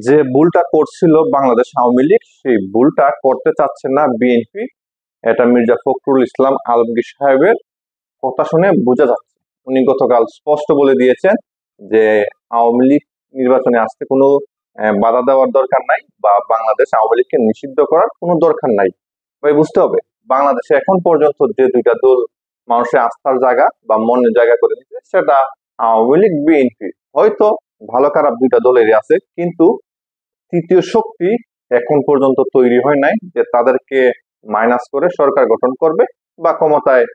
যে ভুলটা করছিল বাংলাদেশ আওয়ামী লীগ, সেই ভুলটা করতে চাচ্ছে না বিএনপি। এটা মির্জা ফখরুল ইসলাম আলমগীর সাহেবের কথা শুনে বোঝা যাচ্ছে। উনি গতকাল স্পষ্ট বলে দিয়েছেন যে আওয়ামী লীগ নির্বাচনে আসতে কোনো বাধা দেওয়ার দরকার নাই, বা বাংলাদেশ আওয়ামী লীগকে নিষিদ্ধ করার কোনো দরকার নাই। ভাই বুঝতে হবে, বাংলাদেশে এখন পর্যন্ত যে দুইটা দল মানুষের আস্থার জায়গা বা মনের জায়গা করে দিচ্ছে, সেটা আওয়ামী লীগ, বিএনপি। হয়তো ভালো খারাপ দুইটা দলেরই আছে, কিন্তু তৃতীয় শক্তি এখন পর্যন্ত তৈরি হয় নাই যে তাদেরকে মাইনাস করে সরকার গঠন করবে বা ক্ষমতায়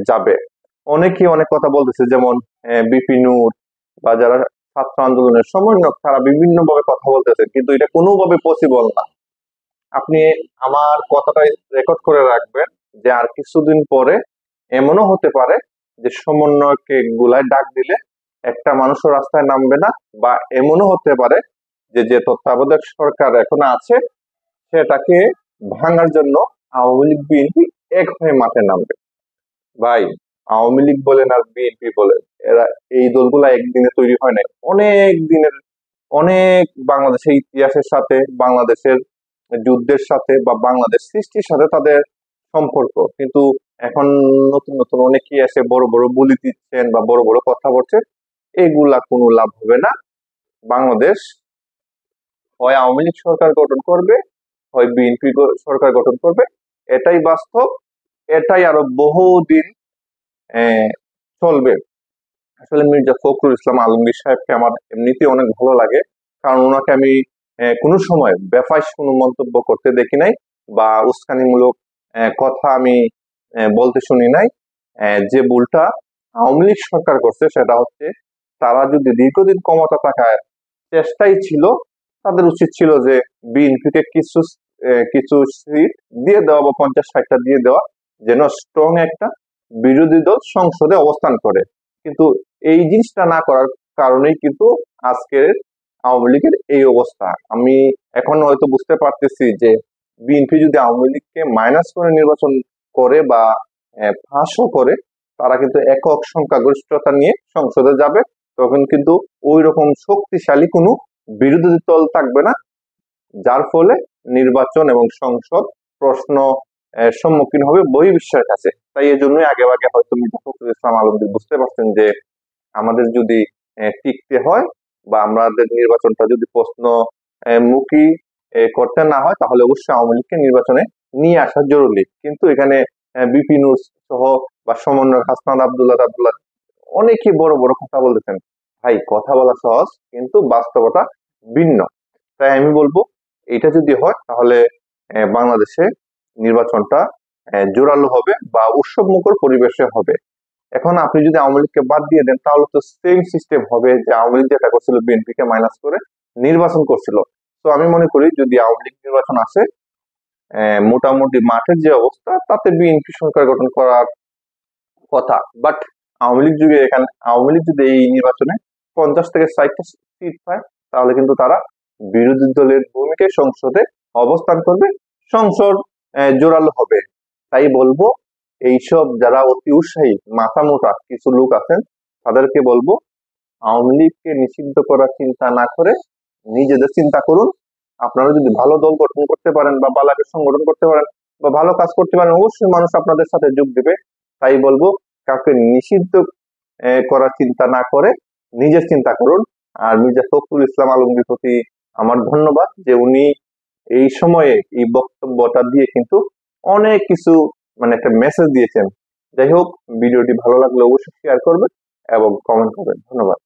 যাবে। অনেকেই অনেক কথা বলতেছে, যেমন বিপি নূর বা যারা ছাত্র আন্দোলনের সমন্বয়ক, তারা বিভিন্ন ভাবে কথা বলতেছে, কিন্তু এটা কোনোভাবে পসিবল না। আপনি আমার কথাটাই রেকর্ড করে রাখবেন যে আর কিছুদিন পরে এমনও হতে পারে যে সমন্বয়কে গুলায় ডাক দিলে একটা মানুষও রাস্তায় নামবে না, বা এমনও হতে পারে যে যে তত্ত্বাবধায়ক সরকার এখন আছে সেটাকে ভাঙার জন্য আওয়ামী লীগ, বিএনপি এক হয়ে মাঠে নামবে। ভাই, আওয়ামী লীগ বলেন আর বিএনপি বলেন, এরা এই দলগুলা একদিনে তৈরি হয় নাই, অনেক দিনের, অনেক বাংলাদেশের ইতিহাসের সাথে, বাংলাদেশের যুদ্ধের সাথে বা বাংলাদেশ সৃষ্টির সাথে তাদের সম্পর্ক। কিন্তু এখন নতুন নতুন অনেকেই এসে বড় বড় বুলি দিচ্ছেন বা বড় বড় কথা বলছেন, এগুলা কোনো লাভ হবে না। বাংলাদেশ হয় আওয়ামী লীগ সরকার গঠন করবে, হয় বিএনপি সরকার গঠন করবে, এটাই বাস্তব। এটাই আরো বহুদিন চলবে। আসলে মির্জা ফখরুল ইসলাম আলমগীর সাহেবকে আমার এমনিতেই অনেক ভালো লাগে, কারণ ওনাকে আমি কোনো সময় বেফাঁস কোনো মন্তব্য করতে দেখি নাই, বা উস্কানিমূলক কথা আমি বলতে শুনি নাই। যে ভুলটা আওয়ামী লীগ সরকার করছে সেটা হচ্ছে, তারা যদি দীর্ঘদিন ক্ষমতা থাকার চেষ্টাই ছিল, তাদের উচিত ছিল যে বিএনপিকে কিছু সিট দিয়ে দেওয়া বা 50-60টা দিয়ে দেওয়া, যেন স্ট্রং একটা বিরোধী দল সংসদে অবস্থান করে। কিন্তু এই জিনিসটা না করার কারণেই কিন্তু আজকের আওয়ামী লীগের এই অবস্থা। আমি এখন হয়তো বুঝতে পারতেছি যে বিএনপি যদি আওয়ামী লীগকে মাইনাস করে নির্বাচন করে বা ফাঁসও করে, তারা কিন্তু একক সংখ্যাগরিষ্ঠতা নিয়ে সংসদে যাবে। তখন কিন্তু ওই রকম শক্তিশালী কোনো বিরোধী দল থাকবে না, যার ফলে নির্বাচন এবং সংসদ প্রশ্ন সম্মুখীন হবে বহির্বিশ্বের কাছে। তাই এই জন্যই আগে আগে হয়তো মির্জা ফখরুল ইসলাম আলমগীর বুঝতে পারছেন যে আমাদের যদি টিকতে হয় বা আমাদের নির্বাচনটা যদি প্রশ্ন মুখী করতে না হয়, তাহলে অবশ্যই আওয়ামী লীগকে নির্বাচনে নিয়ে আসা জরুরি। কিন্তু এখানে বিপি নূর সহ বা সমন্বয় হাসনাত আব্দুল্লাহ অনেকেই বড় বড় কথা বলতেছেন। ভাই, কথা বলা সহজ, কিন্তু বাস্তবতা ভিন্ন। তাই আমি বলবো, এটা যদি হয় তাহলে বাংলাদেশে নির্বাচনটা জোরালো হবে বা উৎসব মুখর পরিবেশে হবে। এখন আপনি যদি আওয়ামী লীগকে বাদ দিয়ে দেন, তাহলে তো সেম সিস্টেম হবে যে আওয়ামী লীগ যেটা করছিল, বিএনপি কে মাইনাস করে নির্বাচন করছিল। তো আমি মনে করি যদি আওয়ামী লীগ নির্বাচন আসে, মোটামুটি মাঠের যে অবস্থা, তাতে বিএনপি সরকার গঠন করার কথা। বাট আওয়ামী লীগ যদি এই নির্বাচনে 50 থেকে 60টা সিট পায়, তাহলে কিন্তু তারা বিরোধী দলের ভূমিকায় সংসদে অবস্থান করবে, সংসদ জোরালো হবে। তাই বলবো, এইসব যারা অতি উৎসাহী মাথা মোটা কিছু লোক আছেন, তাদেরকে বলবো আওয়ামী লীগকে নিষিদ্ধ করার চিন্তা না করে নিজেদের চিন্তা করুন। আপনারা যদি ভালো দল গঠন করতে পারেন বা বালাকে সংগঠন করতে পারেন বা ভালো কাজ করতে পারেন, অবশ্যই মানুষ আপনাদের সাথে যোগ দিবে। তাই বলবো, কাউকে নিষিদ্ধ করার চিন্তা না করে নিজের চিন্তা করুন। আর মির্জা ফখরুল ইসলাম আলমগীর প্রতি আমার ধন্যবাদ যে উনি এই সময়ে এই বক্তব্যটা দিয়ে কিন্তু অনেক কিছু, মানে একটা মেসেজ দিয়েছেন। যাই হোক, ভিডিওটি ভালো লাগলে অবশ্যই শেয়ার করবেন এবং কমেন্ট করবেন। ধন্যবাদ।